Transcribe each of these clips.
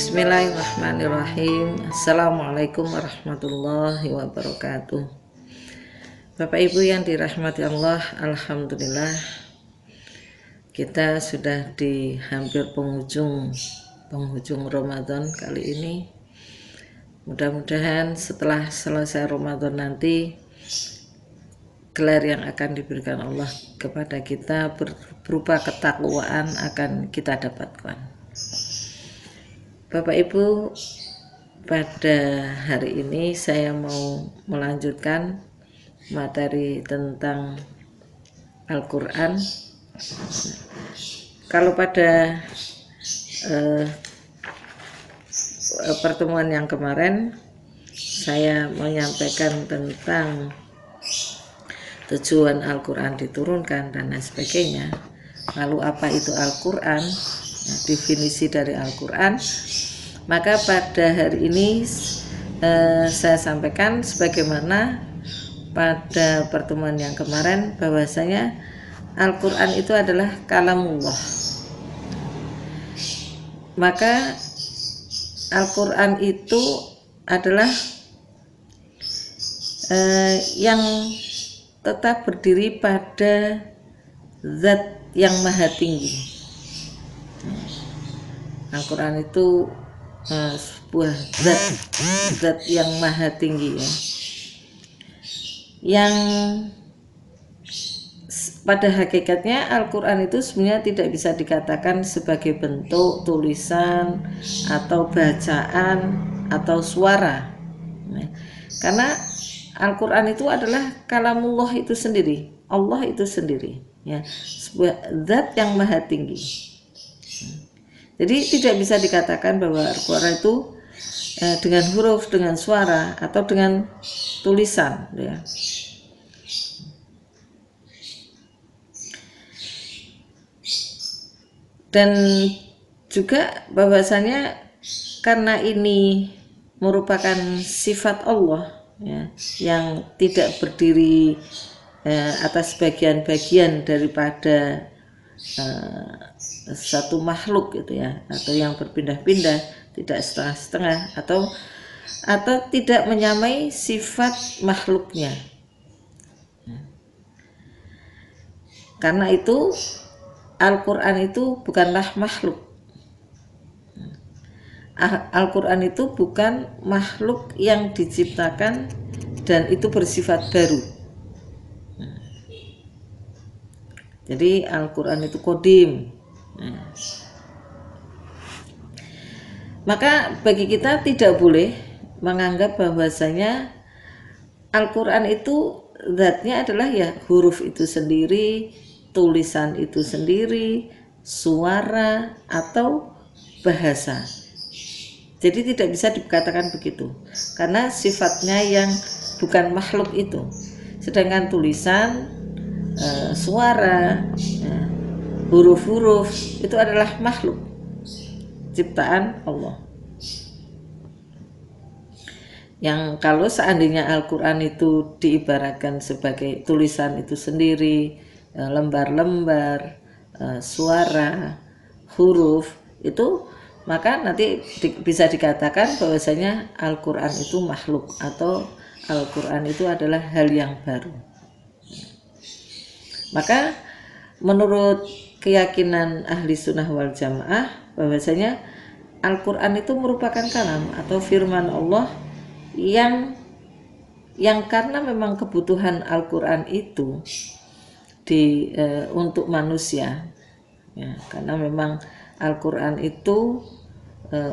Bismillahirrahmanirrahim. Assalamualaikum warahmatullahi wabarakatuh. Bapak Ibu yang dirahmati Allah, alhamdulillah kita sudah di hampir penghujung Ramadan kali ini. Mudah-mudahan setelah selesai Ramadan nanti gelar yang akan diberikan Allah kepada kita berupa ketakwaan akan kita dapatkan. Bapak Ibu, pada hari ini saya mau melanjutkan materi tentang Al-Quran. Kalau pada pertemuan yang kemarin saya menyampaikan tentang tujuan Al-Quran diturunkan dan lain sebagainya. Lalu apa itu Al-Quran? Definisi dari Al-Quran. Maka pada hari ini saya sampaikan sebagaimana pada pertemuan yang kemarin, bahwasanya Al-Quran itu adalah kalamullah. Maka Al-Quran itu adalah yang tetap berdiri pada zat yang maha tinggi. Al-Quran itu sebuah zat yang maha tinggi ya, yang pada hakikatnya Al-Quran itu sebenarnya tidak bisa dikatakan sebagai bentuk tulisan atau bacaan atau suara, karena Al-Quran itu adalah kalamullah itu sendiri, Allah itu sendiri ya, sebuah zat yang maha tinggi. Jadi tidak bisa dikatakan bahwa Al-Quran itu dengan huruf, dengan suara, atau dengan tulisan ya. Dan juga bahwasanya karena ini merupakan sifat Allah ya, yang tidak berdiri atas bagian-bagian daripada satu makhluk gitu ya, atau yang berpindah-pindah, tidak setengah-setengah, atau tidak menyamai sifat makhluknya. Karena itu Al-Quran itu bukanlah makhluk. Al-Quran itu bukan makhluk yang diciptakan dan itu bersifat baru. Jadi Al-Quran itu qadim. Maka bagi kita tidak boleh menganggap bahwasanya Al-Quran itu zatnya adalah ya huruf itu sendiri, tulisan itu sendiri, suara atau bahasa. Jadi tidak bisa dikatakan begitu, karena sifatnya yang bukan makhluk itu. Sedangkan tulisan, suara, huruf-huruf itu adalah makhluk ciptaan Allah. Yang kalau seandainya Al-Quran itu diibaratkan sebagai tulisan itu sendiri, lembar-lembar, suara, huruf itu, maka nanti bisa dikatakan bahwasanya Al-Quran itu makhluk atau Al-Quran itu adalah hal yang baru. Maka menurut keyakinan ahli sunnah wal jamaah, bahwasanya Al-Quran itu merupakan kalam atau firman Allah yang karena memang kebutuhan Al-Quran itu untuk manusia ya, karena memang Al-Quran itu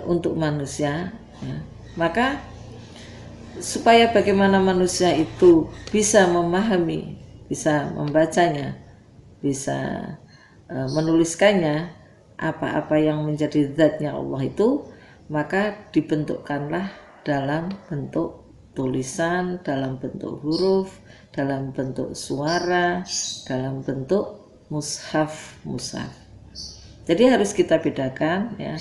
untuk manusia ya, maka supaya bagaimana manusia itu bisa memahami, bisa membacanya, bisa menuliskannya, apa-apa yang menjadi zatnya Allah itu, maka dibentukkanlah dalam bentuk tulisan, dalam bentuk huruf, dalam bentuk suara, dalam bentuk mushaf. Jadi harus kita bedakan ya,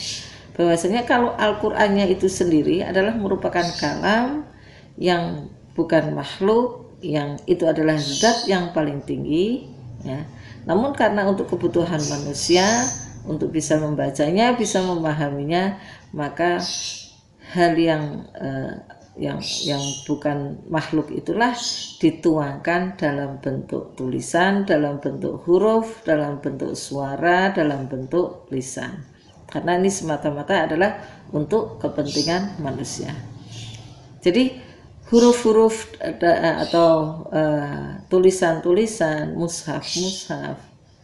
bahwasanya kalau Al-Qur'annya itu sendiri adalah merupakan kalam yang bukan makhluk, yang itu adalah zat yang paling tinggi ya. Namun karena untuk kebutuhan manusia, untuk bisa membacanya, bisa memahaminya, maka hal yang bukan makhluk itulah dituangkan dalam bentuk tulisan, dalam bentuk huruf, dalam bentuk suara, dalam bentuk lisan. Karena ini semata-mata adalah untuk kepentingan manusia. Jadi huruf-huruf atau tulisan-tulisan, mushaf-mushaf,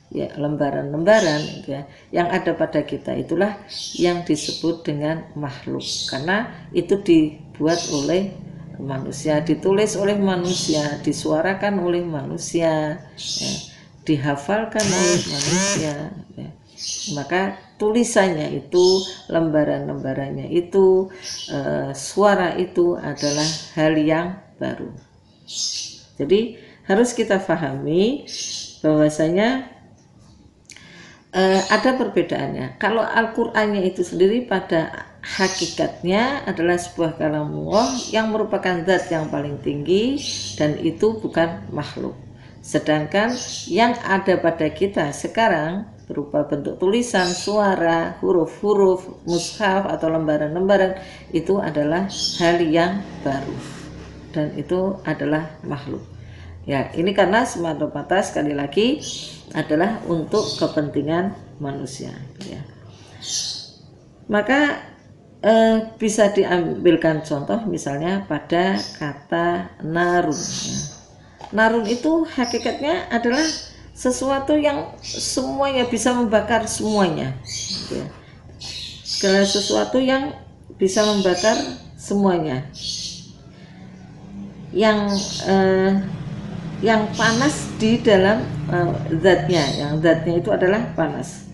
ya, lembaran-lembaran gitu ya, yang ada pada kita itulah yang disebut dengan makhluk, karena itu dibuat oleh manusia, ditulis oleh manusia, disuarakan oleh manusia, ya, dihafalkan oleh manusia, ya. Maka tulisannya itu, lembaran-lembarannya itu, suara itu adalah hal yang baru. Jadi harus kita pahami bahwasanya ada perbedaannya. Kalau Al-Qur'annya itu sendiri pada hakikatnya adalah sebuah kalamullah yang merupakan zat yang paling tinggi dan itu bukan makhluk. Sedangkan yang ada pada kita sekarang berupa bentuk tulisan, suara, huruf-huruf, mushaf atau lembaran-lembaran itu adalah hal yang baru dan itu adalah makhluk. Ya, ini karena semata-mata sekali lagi adalah untuk kepentingan manusia, ya. Maka bisa diambilkan contoh misalnya pada kata narun, ya. Narun itu hakikatnya adalah sesuatu yang semuanya bisa membakar semuanya, ya. Segala sesuatu yang bisa membakar semuanya, yang panas di dalam zatnya, yang zatnya itu adalah panas.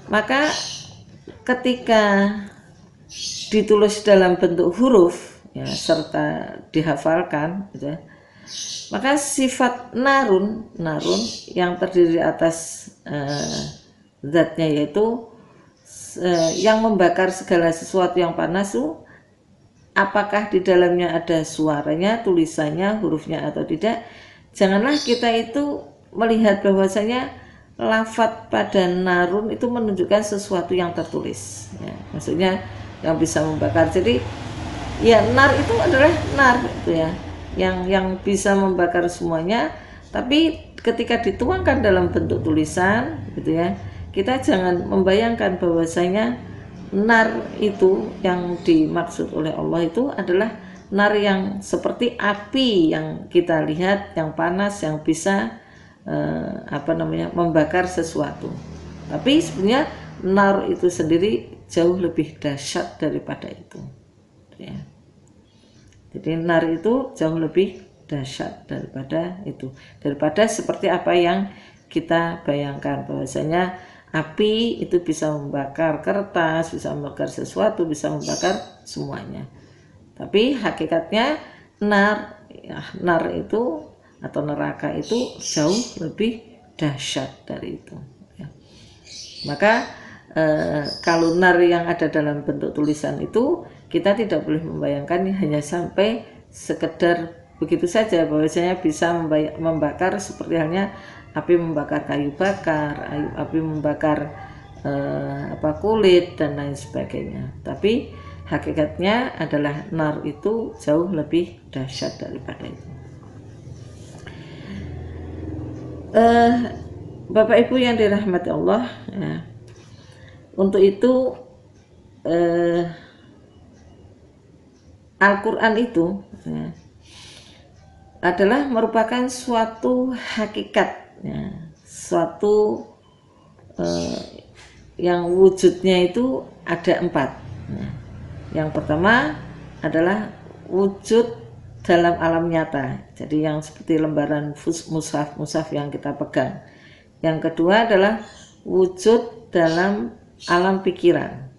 Maka ketika ditulis dalam bentuk huruf, ya, serta dihafalkan, gitu ya, maka sifat narun yang terdiri atas zatnya, yaitu yang membakar segala sesuatu yang panas itu, apakah di dalamnya ada suaranya, tulisannya, hurufnya atau tidak, janganlah kita itu melihat bahwasanya lafadz pada narun itu menunjukkan sesuatu yang tertulis, ya, maksudnya yang bisa membakar. Jadi ya, nar itu adalah nar itu ya, yang bisa membakar semuanya. Tapi ketika dituangkan dalam bentuk tulisan gitu ya, kita jangan membayangkan bahwasanya nar itu yang dimaksud oleh Allah itu adalah nar yang seperti api yang kita lihat, yang panas, yang bisa membakar sesuatu. Tapi sebenarnya nar itu sendiri jauh lebih dahsyat daripada itu, ya. Jadi nar itu jauh lebih dahsyat daripada itu, daripada seperti apa yang kita bayangkan bahwasanya api itu bisa membakar kertas, bisa membakar sesuatu, bisa membakar semuanya. Tapi hakikatnya nar itu atau neraka itu jauh lebih dahsyat dari itu, ya. Maka kalau nar yang ada dalam bentuk tulisan itu, kita tidak boleh membayangkan hanya sampai sekedar begitu saja, bahwasanya bisa membakar seperti halnya api membakar kayu bakar, api membakar kulit dan lain sebagainya. Tapi hakikatnya adalah nar itu jauh lebih dahsyat daripada itu. Bapak Ibu yang dirahmati Allah, ya. Untuk itu Al-Quran itu, ya, adalah merupakan suatu hakikat, ya, suatu yang wujudnya itu ada 4. Ya. Yang pertama adalah wujud dalam alam nyata, jadi yang seperti lembaran mushaf yang kita pegang. Yang kedua adalah wujud dalam alam pikiran.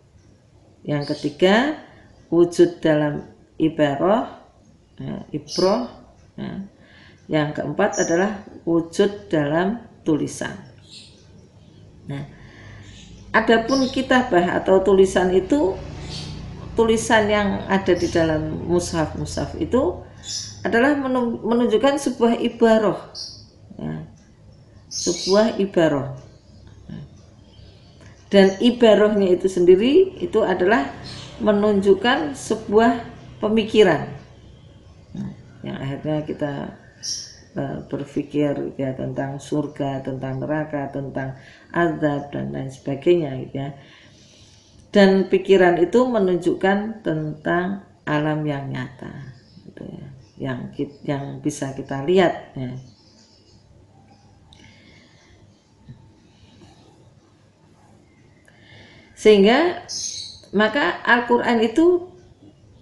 Yang ketiga wujud dalam ibroh, ya. Yang keempat adalah wujud dalam tulisan. Nah, adapun kitabah atau tulisan itu, tulisan yang ada di dalam mushaf itu adalah menunjukkan sebuah ibaroh, ya, sebuah ibaroh. Dan ibarahnya itu sendiri itu adalah menunjukkan sebuah pemikiran yang akhirnya kita berpikir ya tentang surga, tentang neraka, tentang azab dan lain sebagainya ya. Dan pikiran itu menunjukkan tentang alam yang nyata gitu ya, yang bisa kita lihat ya. Sehingga maka Al-Quran itu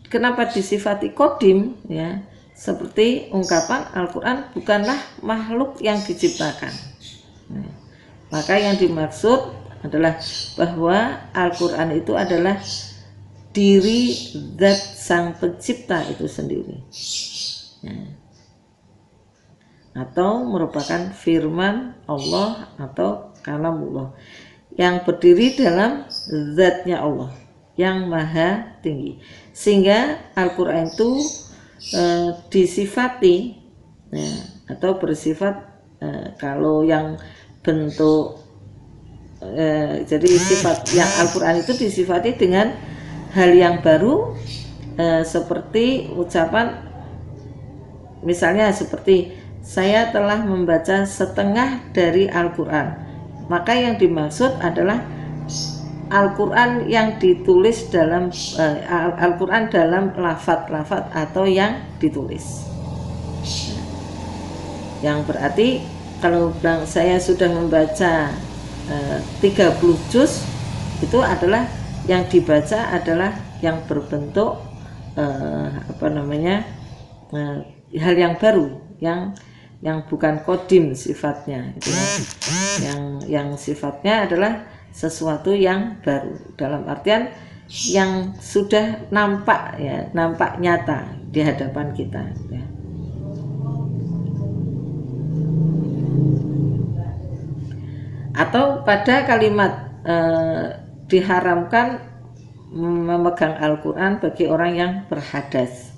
kenapa disifati kodim ya, seperti ungkapan Al-Quran bukanlah makhluk yang diciptakan. Nah, maka yang dimaksud adalah bahwa Al-Quran itu adalah diri zat sang pencipta itu sendiri ya. Atau merupakan firman Allah atau kalamullah yang berdiri dalam zatnya Allah yang maha tinggi. Sehingga Al-Quran itu disifati ya, atau bersifat kalau yang bentuk jadi sifat yang Al-Quran itu disifati dengan hal yang baru seperti ucapan misalnya seperti saya telah membaca setengah dari Al-Quran. Maka yang dimaksud adalah Al-Quran yang ditulis dalam Al-Quran dalam lafaz-lafaz atau yang ditulis. Yang berarti kalau saya sudah membaca 30 juz, itu adalah yang dibaca adalah yang berbentuk hal yang baru, yang bukan kodim sifatnya gitu ya. Yang sifatnya adalah sesuatu yang baru dalam artian yang sudah nampak ya, nampak nyata di hadapan kita ya. Atau pada kalimat diharamkan memegang Al-Quran bagi orang yang berhadas,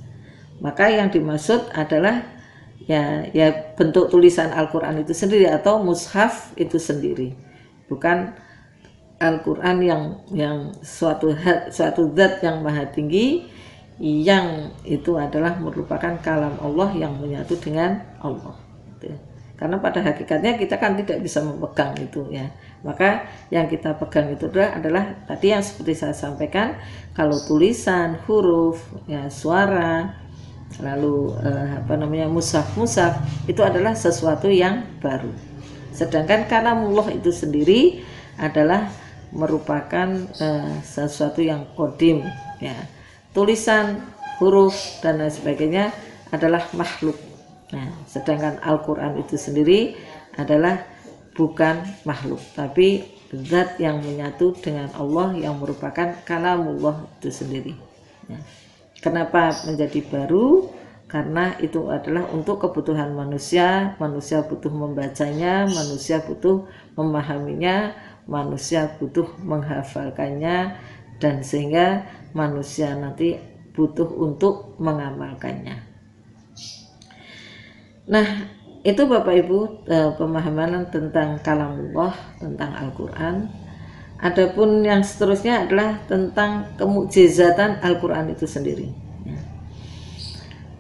maka yang dimaksud adalah ya bentuk tulisan Al-Quran itu sendiri atau mushaf itu sendiri, bukan Al-Quran yang suatu zat yang maha tinggi yang itu adalah merupakan kalam Allah yang menyatu dengan Allah gitu. Karena pada hakikatnya kita kan tidak bisa memegang itu ya. Maka yang kita pegang itu adalah tadi yang seperti saya sampaikan, kalau tulisan, huruf, ya suara, lalu mushaf itu adalah sesuatu yang baru. Sedangkan kalamullah itu sendiri adalah merupakan sesuatu yang kodim ya. Tulisan, huruf dan lain sebagainya adalah makhluk. Nah, sedangkan Al-Quran itu sendiri adalah bukan makhluk, tapi zat yang menyatu dengan Allah yang merupakan kalamullah itu sendiri ya. Kenapa menjadi baru? Karena itu adalah untuk kebutuhan manusia. Manusia butuh membacanya, manusia butuh memahaminya, manusia butuh menghafalkannya, dan sehingga manusia nanti butuh untuk mengamalkannya. Nah, itu Bapak Ibu pemahaman tentang kalamullah, tentang Al-Quran. Adapun yang seterusnya adalah tentang kemukjizatan Al-Quran itu sendiri.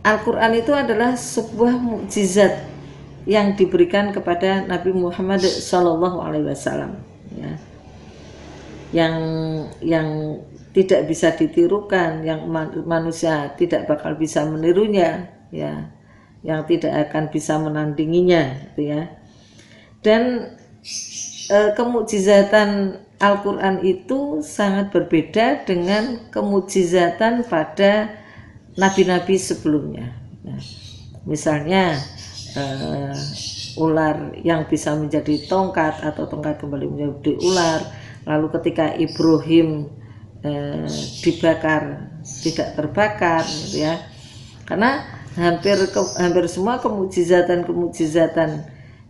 Al-Quran itu adalah sebuah mukjizat yang diberikan kepada Nabi Muhammad SAW ya. Yang tidak bisa ditirukan, yang manusia tidak bakal bisa menirunya ya, yang tidak akan bisa menandinginya gitu ya. Dan kemukjizatan Al-Quran itu sangat berbeda dengan kemukjizatan pada nabi-nabi sebelumnya. Nah, misalnya ular yang bisa menjadi tongkat atau tongkat kembali menjadi ular, lalu ketika Ibrahim dibakar tidak terbakar gitu ya. Karena hampir semua kemukjizatan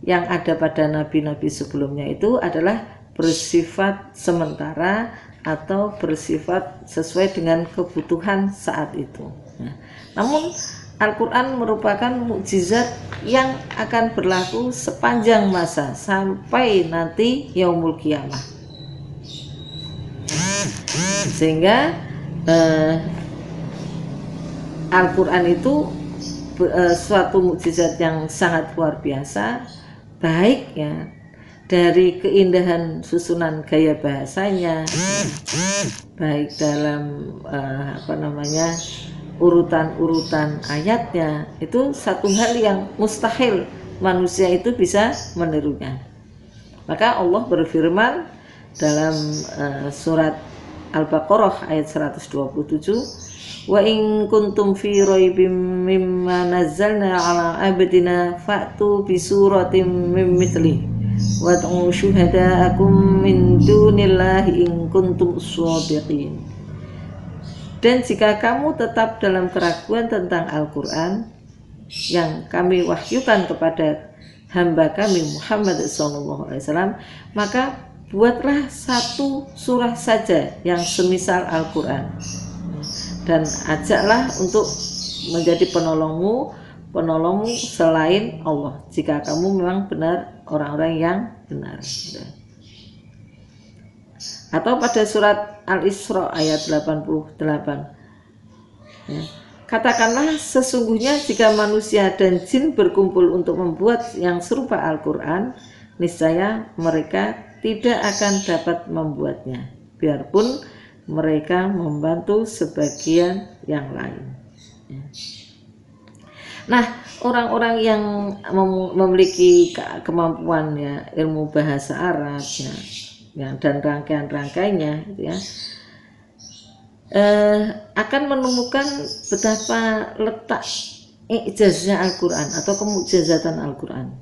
yang ada pada nabi-nabi sebelumnya itu adalah bersifat sementara atau bersifat sesuai dengan kebutuhan saat itu. Nah, namun Al-Quran merupakan mukjizat yang akan berlaku sepanjang masa sampai nanti yaumul kiamah. Sehingga Al-Quran itu suatu mukjizat yang sangat luar biasa, baik ya dari keindahan susunan gaya bahasanya, baik dalam urutan-urutan ayatnya. Itu satu hal yang mustahil manusia itu bisa menirunya. Maka Allah berfirman dalam surat Al-Baqarah ayat 127, wa in kuntum fi raibim mimma nazzalna ala abdina fa'tu bi suratin min mithlihi wad'u syuhada'akum min dunillahi in kuntum shadiqin. Dan jika kamu tetap dalam keraguan tentang Al-Quran yang kami wahyukan kepada hamba kami Muhammad SAW, maka buatlah satu surah saja yang semisal Al-Quran dan ajaklah untuk menjadi penolongmu selain Allah, jika kamu memang benar orang-orang yang benar. Atau pada surat Al-Isra ayat 88, ya, katakanlah sesungguhnya jika manusia dan jin berkumpul untuk membuat yang serupa Al-Quran, niscaya mereka tidak akan dapat membuatnya, biarpun mereka membantu sebagian yang lain. Nah, orang-orang yang memiliki kemampuan ya ilmu bahasa Arab ya, dan rangkaian-rangkaiannya gitu ya, akan menemukan betapa letak ijazah Al-Quran atau kemukjizatan Al-Quran.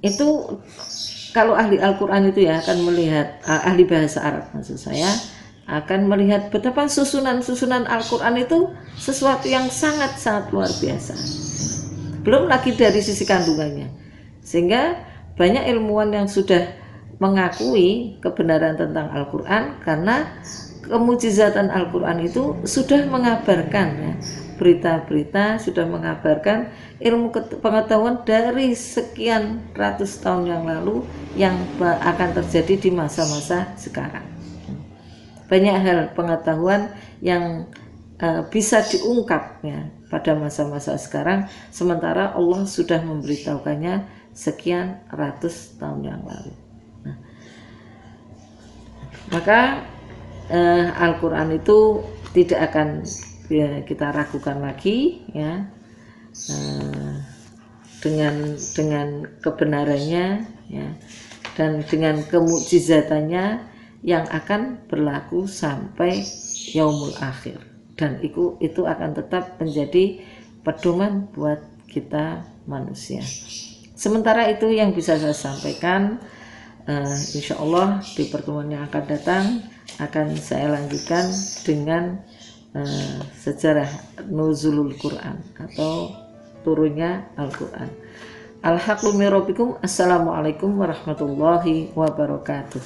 Itu kalau ahli Al-Quran itu ya akan melihat, ahli bahasa Arab maksud saya, akan melihat betapa susunan Al-Quran itu sesuatu yang sangat-sangat luar biasa. Belum lagi dari sisi kandungannya. Sehingga banyak ilmuwan yang sudah mengakui kebenaran tentang Al-Quran karena kemujizatan Al-Quran itu sudah mengabarkan ya, berita-berita, sudah mengabarkan ilmu pengetahuan dari sekian ratus tahun yang lalu yang akan terjadi di masa-masa sekarang. Banyak hal pengetahuan yang bisa diungkap ya pada masa-masa sekarang, sementara Allah sudah memberitahukannya sekian ratus tahun yang lalu. Nah, maka Al-Quran itu tidak akan kita ragukan lagi ya, dengan kebenarannya ya, dan dengan kemukjizatannya yang akan berlaku sampai yaumul akhir, dan itu akan tetap menjadi pedoman buat kita manusia. Sementara itu yang bisa saya sampaikan. Insya Allah di pertemuan yang akan datang akan saya lanjutkan dengan sejarah nuzulul Quran atau turunnya Al-Quran. Al-haqqu min rabbikum. Assalamualaikum warahmatullahi wabarakatuh.